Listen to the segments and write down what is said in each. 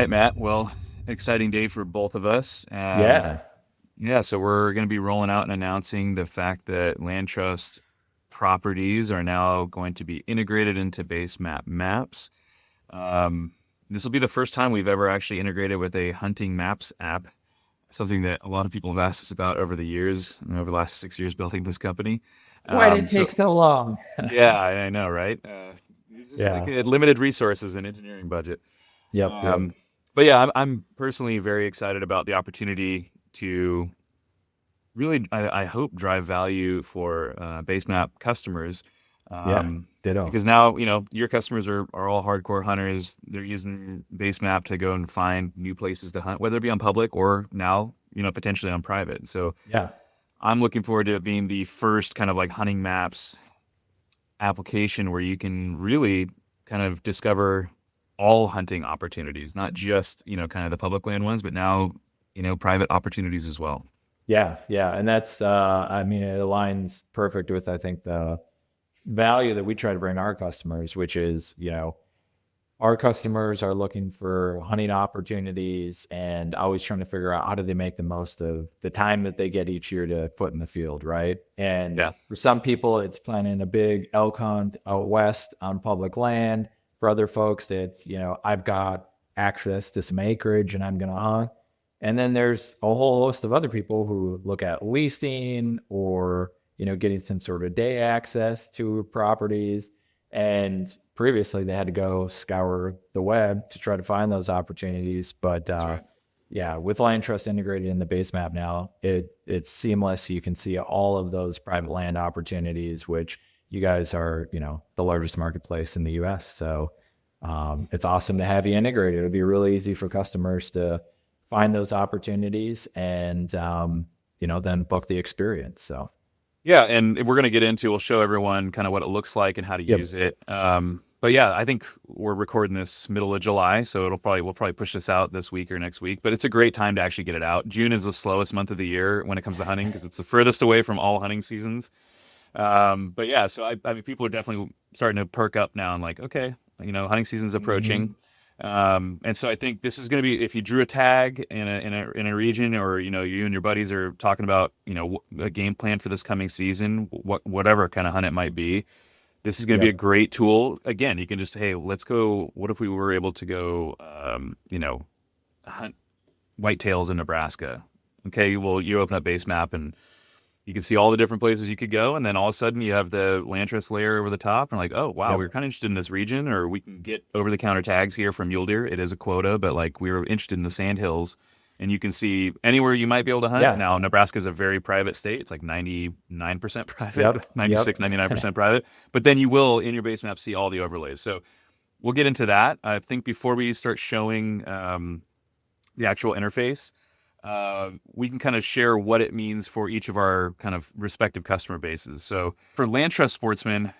right, Matt. Well, exciting day for both of us. Yeah. Yeah, so we're going to be rolling out and announcing the fact that LandTrust properties are now going to be integrated into BaseMap maps. Um, this will be the first time we've ever actually integrated with a hunting maps app, something that a lot of people have asked us about over the years, over the last 6 years building this company. Why did it So, take so long? yeah, I know, right? It's just like Yeah. limited resources and engineering budget. Yep. Yep. Um, but yeah, I'm personally very excited about the opportunity to really, I hope, drive value for BaseMap customers. Yeah. Um, Ditto. because now, your customers are all hardcore hunters. They're using BaseMap to go and find new places to hunt, whether it be on public or now, potentially on private. So Yeah. I'm looking forward to it being the first kind of like hunting maps application where you can really kind of discover all hunting opportunities, not just, kind of the public land ones, but now, private opportunities as well. Yeah. Yeah. And that's, I mean, it aligns perfect with, I think, the value that we try to bring our customers, which is, our customers are looking for hunting opportunities and always trying to figure out how do they make the most of the time that they get each year to put in the field, right? And Yeah. for some people, it's planning a big elk hunt out west on public land. For other folks, it's, I've got access to some acreage and I'm going to hunt. And then there's a whole host of other people who look at leasing or, getting some sort of day access to properties. And previously, they had to go scour the web to try to find those opportunities. But That's right. yeah, with Land Trust integrated in the base map now, it's seamless. You can see all of those private land opportunities, which you guys are, the largest marketplace in the U.S. So it's awesome to have you integrated. It'll be really easy for customers to find those opportunities and then book the experience. So Yeah, and we're going to get into, we'll show everyone kind of what it looks like and how to yep, use it. But yeah, I think we're recording this middle of July, so we'll probably push this out this week or next week. But it's a great time to actually get it out. June is the slowest month of the year when it comes to hunting because it's the furthest away from all hunting seasons. But yeah, so I mean, people are definitely starting to perk up now and like, okay, hunting season's approaching. hmm And so I think this is going to be if you drew a tag in a region, or you and your buddies are talking about a game plan for this coming season, whatever kind of hunt it might be. This is going to be a yep, great tool. Again, you can just, hey, let's go. What if we were able to go, hunt whitetails in Nebraska? Okay, well, you open up base map and you can see all the different places you could go, and then all of a sudden you have the Lantras layer over the top, and like, oh wow, we yep, were kind of interested in this region, or we can get over the counter tags here from mule deer. It is a quota, but like we were interested in the sand hills, and you can see anywhere you might be able to hunt. yeah, Now Nebraska is a very private state; it's like 99% private, yep, yep. 96, 99% private. But then you will in your base map see all the overlays. So we'll get into that. I think before we start showing the actual interface, we can kind of share what it means for each of our kind of respective customer bases. So for LandTrust Sportsmen,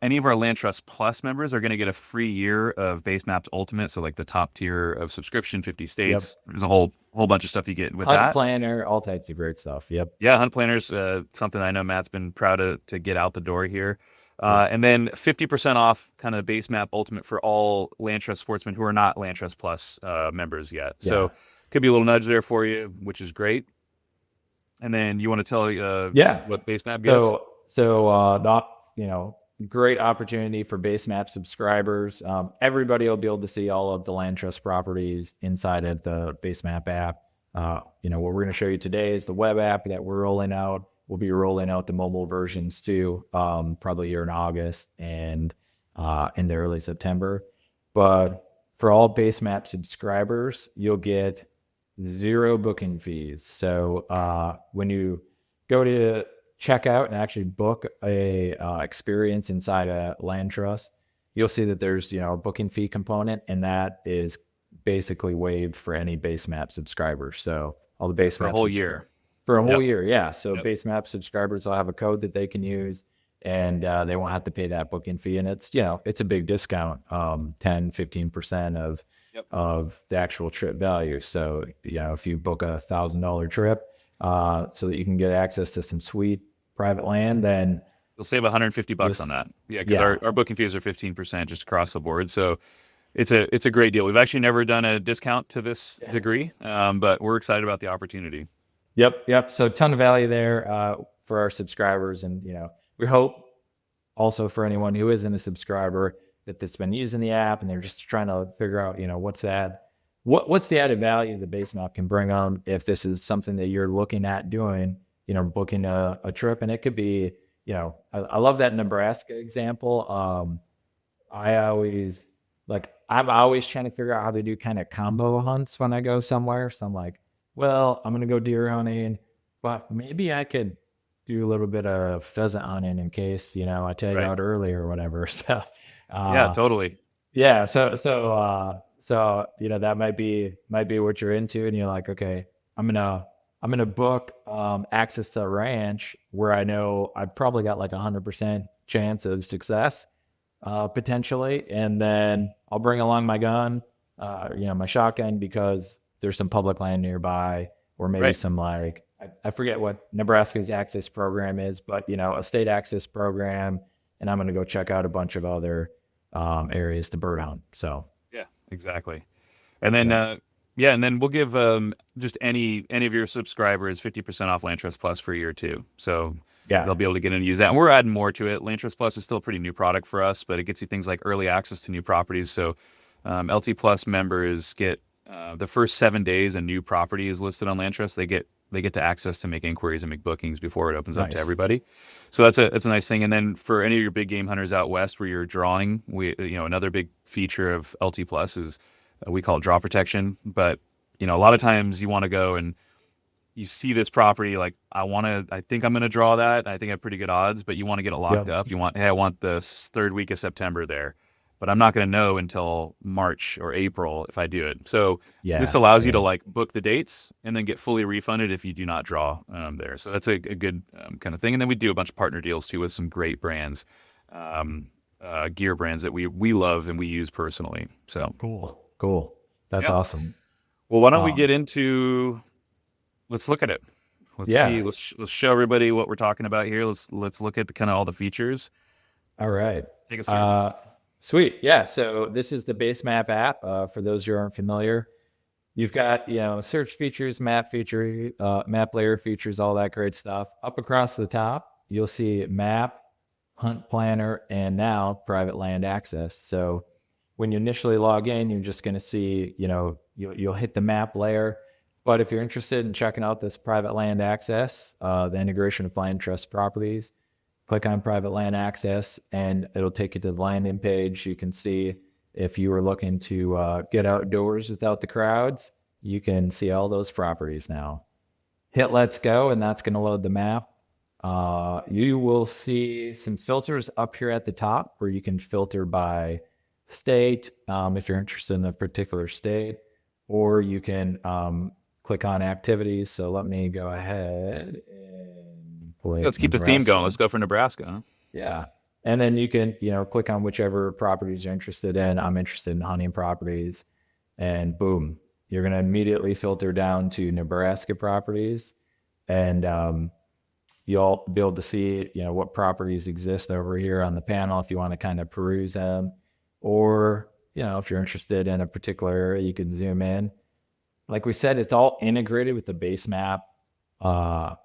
any of our LandTrust Plus members are going to get a free year of Base Maps Ultimate. So like the top tier of subscription, 50 Yep. states. There's a whole bunch of stuff you get with Hunt that. planner, all types of great stuff. Yep. Yeah, Hunt Planners, something I know Matt's been proud to get out the door here. Yep. And then 50% off kind of Base Map Ultimate for all LandTrust Sportsmen who are not LandTrust Plus members yet. So Yeah. could be a little nudge there for you, which is great. And then you want to tell Yeah. what base map gets? So not, great opportunity for base map subscribers. Everybody will be able to see all of the land trust properties inside of the base map app. What we're going to show you today is the web app that we're rolling out. We'll be rolling out the mobile versions too, probably here in August and into early September. But for all base map subscribers, you'll get zero booking fees. So when you go to check out and actually book a experience inside a land trust, you'll see that there's a booking fee component, and that is basically waived for any base map subscribers. So all the base For a map whole subscribers year. for a whole Yep. year, yeah. So Yep. base map subscribers will have a code that they can use, and they won't have to pay that booking fee. And it's a big discount, 10-15% Yep. of the actual trip value. So, if you book $1,000 trip, so that you can get access to some sweet private land, then You'll save 150 you'll, bucks on that. Yeah, because yeah, our booking fees are 15% just across the board. So It's a great deal. We've actually never done a discount to this Yeah. degree, but we're excited about the opportunity. Yep, yep. So ton of value there for our subscribers, and we hope also for anyone who isn't a subscriber that's been using the app and they're just trying to figure out, what's the added value the base map can bring on if this is something that you're looking at doing, booking a trip. And it could be, I love that Nebraska example. I always I'm always trying to figure out how to do kind of combo hunts when I go somewhere. So I'm like, well, I'm gonna go deer hunting, but maybe I could do a little bit of pheasant hunting in case, I tag Right. out early or whatever. So Yeah, uh totally. yeah, that might be what you're into, and you're like, okay, I'm gonna book access to a ranch where I know I've probably got like 100% chance of success, potentially, and then I'll bring along my gun, my shotgun, because there's some public land nearby, or maybe Right. some like I forget what Nebraska's access program is, but a state access program, and I'm gonna go check out a bunch of other areas to bird hunt. So Yeah, exactly. And then, yeah, yeah, and then we'll give just any of your subscribers 50% off LandTrust Plus for a year too. So yeah, they'll be able to get in and use that. And we're adding more to it. LandTrust Plus is still a pretty new product for us, but it gets you things like early access to new properties. So LT Plus members get the first 7 days a new property is listed on LandTrust. They get to access to make inquiries and make bookings before it opens up to nice. everybody. So that's a nice thing. And then for any of your big game hunters out west where you're drawing, another big feature of LT Plus is we call it draw protection. But a lot of times you want to go and you see this property like I think I'm going to draw that. I think I have pretty good odds, but you want to get it locked Yep. up. Hey, I want the third week of September there, but I'm not going to know until March or April if I do it. So this Yeah. allows you to Yeah. like book the dates and then get fully refunded if you do not draw there. So that's a good kind of thing. And then we do a bunch of partner deals too with some great brands, gear brands that we love and we use personally. So Cool. Cool. That's yeah. awesome. Well, why don't we Um, get into? Let's look at it. Let's see. yeah. Let's show everybody what we're talking about here. Let's look at kind of all the features. All right. Take us through. Uh, Sweet. Yeah. So this is the base map app. For those who aren't familiar, you've got, search features, map layer features, all that great stuff. Up across the top, you'll see map, hunt planner, and now private land access. So when you initially log in, you're just going to see, you'll hit the map layer. But if you're interested in checking out this private land access, the integration of LandTrust properties, click on private land access and it'll take you to the landing page. You can see if you were looking to get outdoors without the crowds, you can see all those properties now. Hit let's go, and that's going to load the map. You will see some filters up here at the top where you can filter by state, if you're interested in a particular state, or you can click on activities. So let me go ahead and play Let's keep the theme going. Nebraska. Let's go for Nebraska. Huh? Yeah. And then you can, click on whichever properties you're interested in. I'm interested in hunting properties. And boom, you're going to immediately filter down to Nebraska properties. And you'll be able to see, what properties exist over here on the panel if you want to kind of peruse them. Or, if you're interested in a particular area, you can zoom in. Like we said, it's all integrated with the base map uh,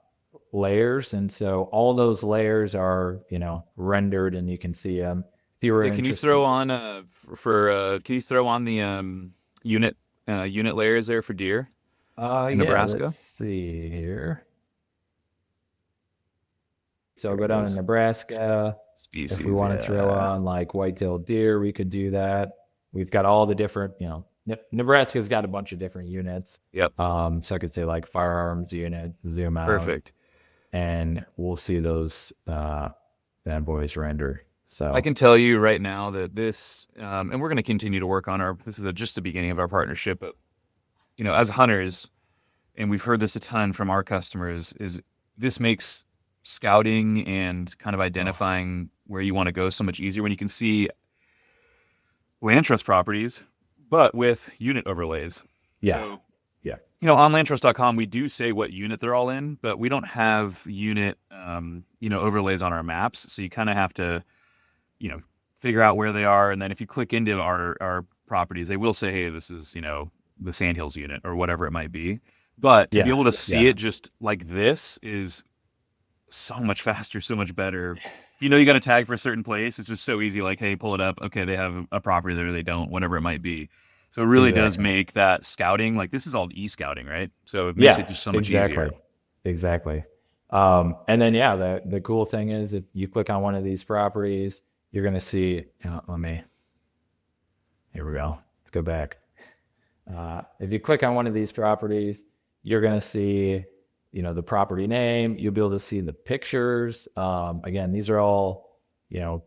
layers, and so all those layers are rendered and you can see them if you were Yeah. Can you throw interested. on Can you throw on the unit layers there for deer in Yeah, let's Nebraska? see here. So I'll There go it down to is. Nebraska. If we Species. want to throw Yeah. on like white-tailed deer, we could do that. We've got all the different, Nebraska's got a bunch of different units. Yep. So I could say like firearms units, zoom out, Perfect. and we'll see those bad boys render. I So can tell you right now that and we're going to continue to work on this is just the beginning of our partnership, but as hunters, and we've heard this a ton from our customers, is this makes scouting and kind of oh, identifying where you want to go so much easier when you can see land trust properties, but with unit overlays. yeah, So, yeah, on landtrust.com, we do say what unit they're all in, but we don't have unit, overlays on our maps. So you kind of have to, you know, figure out where they are. And then if you click into our properties, they will say, hey, this is, the Sandhills unit or whatever it might be. But to be Yeah. able to see Yeah. it just like this is so much faster, so much better. You got to tag for a certain place. It's just so easy. Like, hey, pull it up. Okay, they have a property there. They don't. Whatever it might be. So it really does Exactly. make that scouting like this is all e-scouting, right? So it makes Yeah, it just so much easier. exactly. Exactly. And then, yeah, the cool thing is if you click on one of these properties, you're going to see, here we go. Let's go back. If you click on one of these properties, you're going to see, the property name. You'll be able to see the pictures. Again, these are all, you know,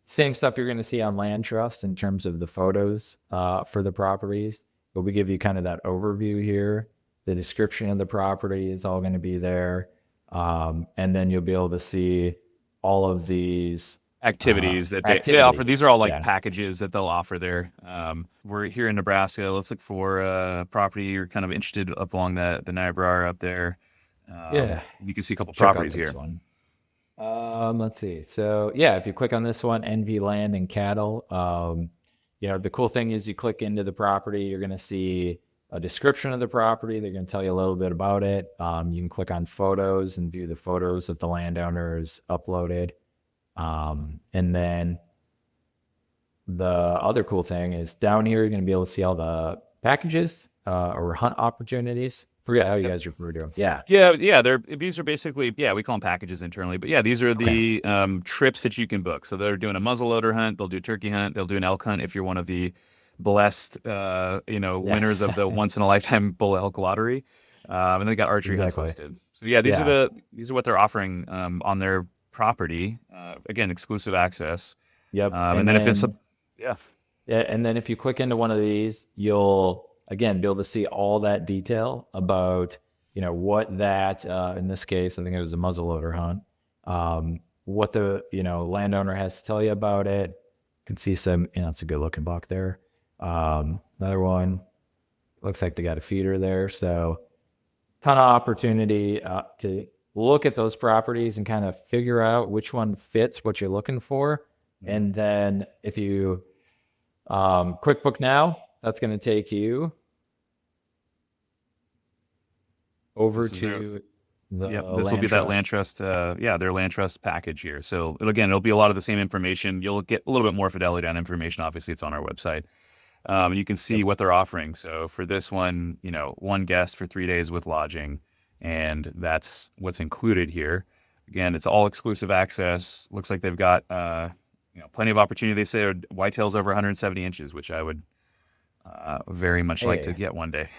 same stuff you're going to see on Land Trust in terms of the photos for the properties. But we give you kind of that overview here. The description of the property is all going to be there. And then you'll be able to see all of these Activities that they offer. activities. These are all like Yeah. packages that they'll offer there. We're here in Nebraska. Let's look for a property you're kind of interested up along the Niobrara up there. Yeah. You can see a couple Check out properties this here. one. Let's see. So yeah, if you click on this one, NV Land and Cattle, the cool thing is you click into the property, you're going to see a description of the property. They're going to tell you a little bit about it. You can click on photos and view the photos that the landowners uploaded. And then the other cool thing is down here, you're going to be able to see all the packages or hunt opportunities. Forget how you guys refer to them. Yeah. Yeah. These are basically, we call them packages internally, but yeah, these are Okay. the trips that you can book. So they're doing a muzzleloader hunt, they'll do a turkey hunt, they'll do an elk hunt if you're one of the blessed, winners Yes. of the once in a lifetime bull elk lottery. And they got archery hunts Exactly. listed. So yeah, Yeah. these are what they're offering on their property. Again, exclusive access. Yep. And then if it's yeah, Yeah, and then if you click into one of these, you'll again be able to see all that detail about what that in this case I think it was a muzzleloader hunt. What the landowner has to tell you about it. You can see some. It's a good looking buck there. Another one looks like they got a feeder there, so ton of opportunity to look at those properties and kind of figure out which one fits what you're looking for. And then if you QuickBook Now, that's going to take you over this is their to the Yep, this will be Land that land Trust. trust, their land trust package here. So it'll be a lot of the same information. You'll get a little bit more fidelity on information. Obviously, it's on our website. You can see Yep. what they're offering. So for this one, one guest for 3 days with lodging, and that's what's included here. Again, it's all exclusive access. Looks like they've got plenty of opportunity. They say whitetails over 170 inches, which I would very much like to Hey, get one day.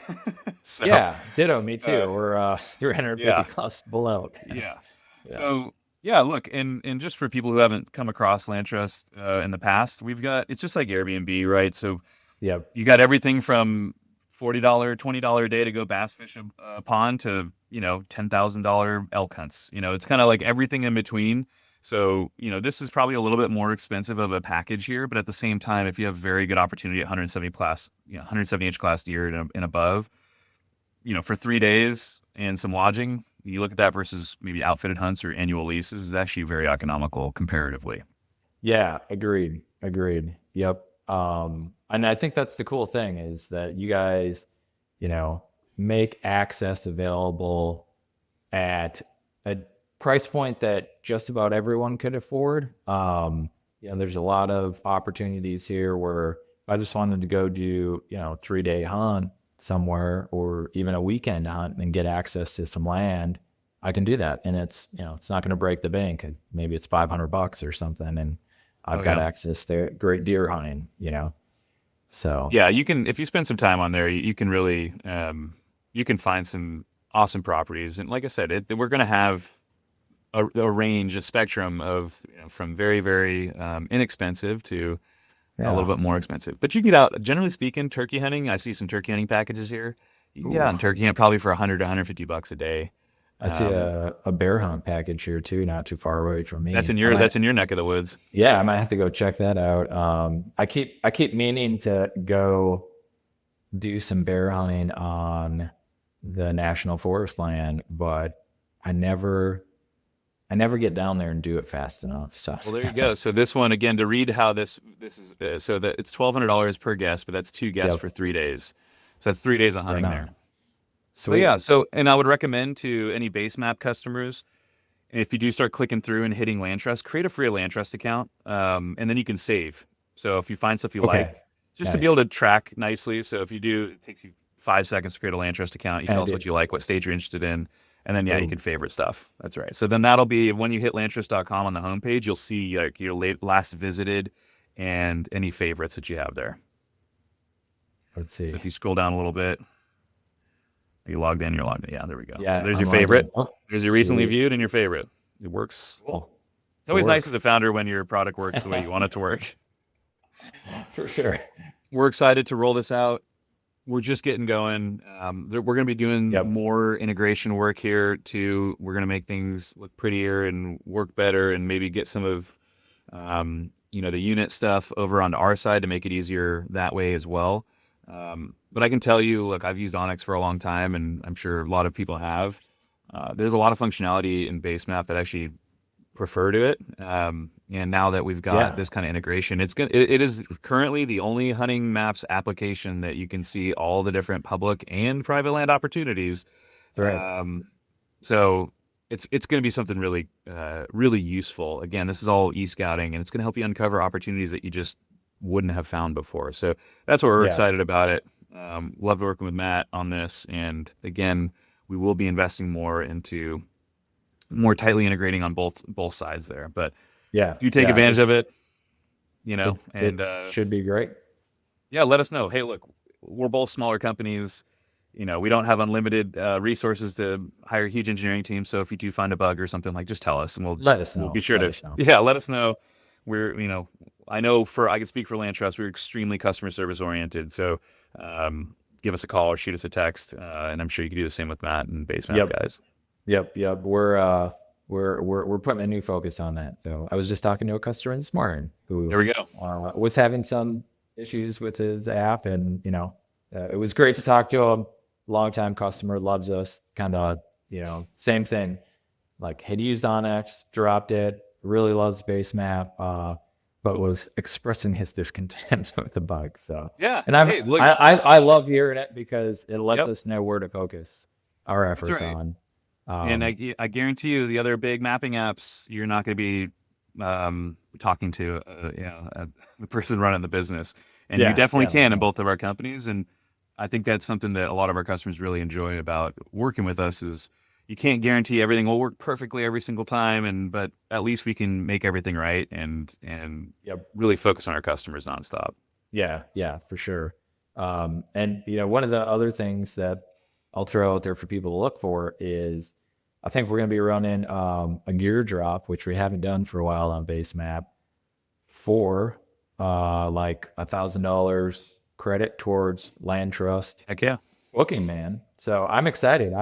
So yeah, ditto, me uh, too. We're 350 yeah. plus below. Yeah. Yeah. So yeah, look, and just for people who haven't come across land trust in the past, it's just like Airbnb, right? So Yep. you got everything from $40, $20 a day to go bass fish a pond to $10,000 elk hunts. It's kind of like everything in between. So this is probably a little bit more expensive of a package here, but at the same time, if you have very good opportunity at 170 class, 170 inch class deer and above, for 3 days and some lodging, you look at that versus maybe outfitted hunts or annual leases is actually very economical comparatively. Yeah, agreed. Agreed. Yep. And I think that's the cool thing is that you guys, you know, make access available at a price point that just about everyone could afford. There's a lot of opportunities here where I just wanted to go do, 3-day hunt somewhere or even a weekend hunt and get access to some land. I can do that. And it's not going to break the bank. Maybe it's $500 or something. And I've Oh got yeah. access to great deer hunting. So Yeah, you can if you spend some time on there, you can really you can find some awesome properties. And like I said, we're going to have a range, a spectrum of from very, very inexpensive to a little yeah. bit more expensive. But you can get out. Generally speaking, turkey hunting. I see some turkey hunting packages here. You can get Ooh. out and turkey hunt probably for 100 to $150 a day. I see Um, a bear hunt package here too, not too far away from that's me. in I your might that's in your neck of the woods. Yeah, I might have to go check that out. I keep meaning to go do some bear hunting on the national forest land, but I never I never get down there and do it fast enough. So Well, there you go. So this one again to read how this is. So that it's $1,200 per guest, but that's two guests for yep, 3 days. So that's 3 days of right hunting there. on. But Sweet. yeah, so and I would recommend to any base map customers, if you do start clicking through and hitting LandTrust, create a free LandTrust account, and then you can save. So if you find stuff you Okay. like, just to be able Nice. to track nicely. So if you do, it takes you 5 seconds to create a LandTrust account. You tell And us what it, you like, what stage you're interested in, and then yeah, you can boom. favorite stuff. That's right. So then that'll be when you hit LandTrust.com on the homepage, you'll see like your last visited and any favorites that you have there. Let's So see. if you scroll down a little bit, you logged in, you're logged in. Yeah, there we go. So Yeah, there's your I'm logged in. favorite. Oh, There's your recently sweet. viewed and your favorite. It works. Cool. It's It always nice as works. a founder when your product works the way you want it to work. For sure. We're excited to roll this out. We're just getting going. We're going to be doing Yep. more integration work here too. We're going to make things look prettier and work better, and maybe get some of the unit stuff over onto our side to make it easier that way as well. But I can tell you, look, I've used onX for a long time, and I'm sure a lot of people have. There's a lot of functionality in BaseMap that actually prefer to it. And now that we've got Yeah. this kind of integration, it is currently the only hunting maps application that you can see all the different public and private land opportunities. That's right. So it's going to be something really useful. Again, this is all e-scouting, and it's going to help you uncover opportunities that you just wouldn't have found before. So that's what we're Yeah. excited about it. Loved working with Matt on this, and again, we will be investing more into more tightly integrating on both sides there. But Yeah. do take Yeah. advantage of it, and It should be great. yeah, let us know. Hey, look, we're both smaller companies. We don't have unlimited resources to hire huge engineering teams. So if you do find a bug or something, like, just tell us, and we'll Let us we'll be know. sure Let to us know. yeah, let us know. We're I know I can speak for LandTrust. We're extremely customer service oriented. So give us a call or shoot us a text, and I'm sure you can do the same with Matt and BaseMap Yep. guys. Yep. We're putting a new focus on that. So I was just talking to a customer this morning who There we go. was having some issues with his app, and it was great to talk to him. Longtime customer, loves us. Kind of same thing. Like had used onX, dropped it, really loves BaseMap, but was expressing his discontent with the bug. So, Yeah. and Hey, look. I love hearing it because it lets Yep. us know where to focus our That's efforts right. on. And Um, I guarantee you, the other big mapping apps, you're not going to be talking to the person running the business, and you definitely yeah, can in no, both of our companies. And I think that's something that a lot of our customers really enjoy about working with us is you can't guarantee everything will work perfectly every single time, but at least we can make everything right and yep, really focus on our customers nonstop. yeah, for sure. And one of the other things that I'll throw out there for people to look for is I think we're going to be running a gear drop, which we haven't done for a while on BaseMap, for like $1,000 credit towards Land Trust Heck yeah. booking, man. So I'm excited.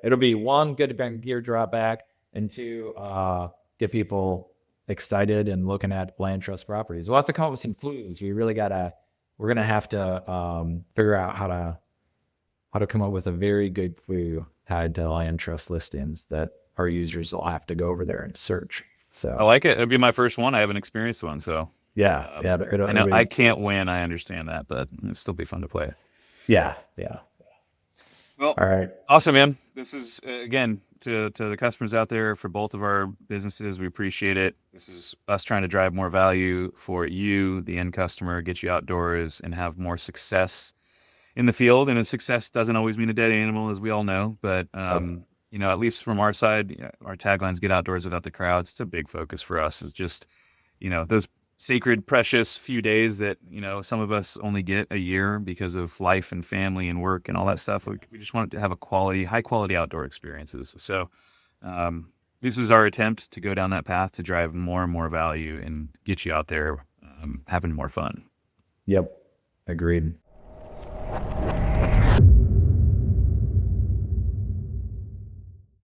It'll be one, good to bring gear drop back, and two, get people excited and looking at Land Trust properties. We'll have to come up with some clues. We're gonna have to figure out how to come up with a very good clue tied to Land Trust listings that our users will have to go over there and search. I So like it. It'll be my first one. I haven't experienced one, so yeah, I it'll know I be, can't win. I understand that, but it'll still be fun to play. yeah. Well, All right. awesome, man. This is again to the customers out there for both of our businesses. We appreciate it. This is us trying to drive more value for you, the end customer, get you outdoors, and have more success in the field. And a success doesn't always mean a dead animal, as we all know. But Yep. at least from our side, our taglines "Get outdoors without the crowds." It's a big focus for us. Is just those sacred, precious few days that, some of us only get a year because of life and family and work and all that stuff. We just want to have high quality outdoor experiences. So, um, this is our attempt to go down that path to drive more and more value and get you out there having more fun. Yep. Agreed.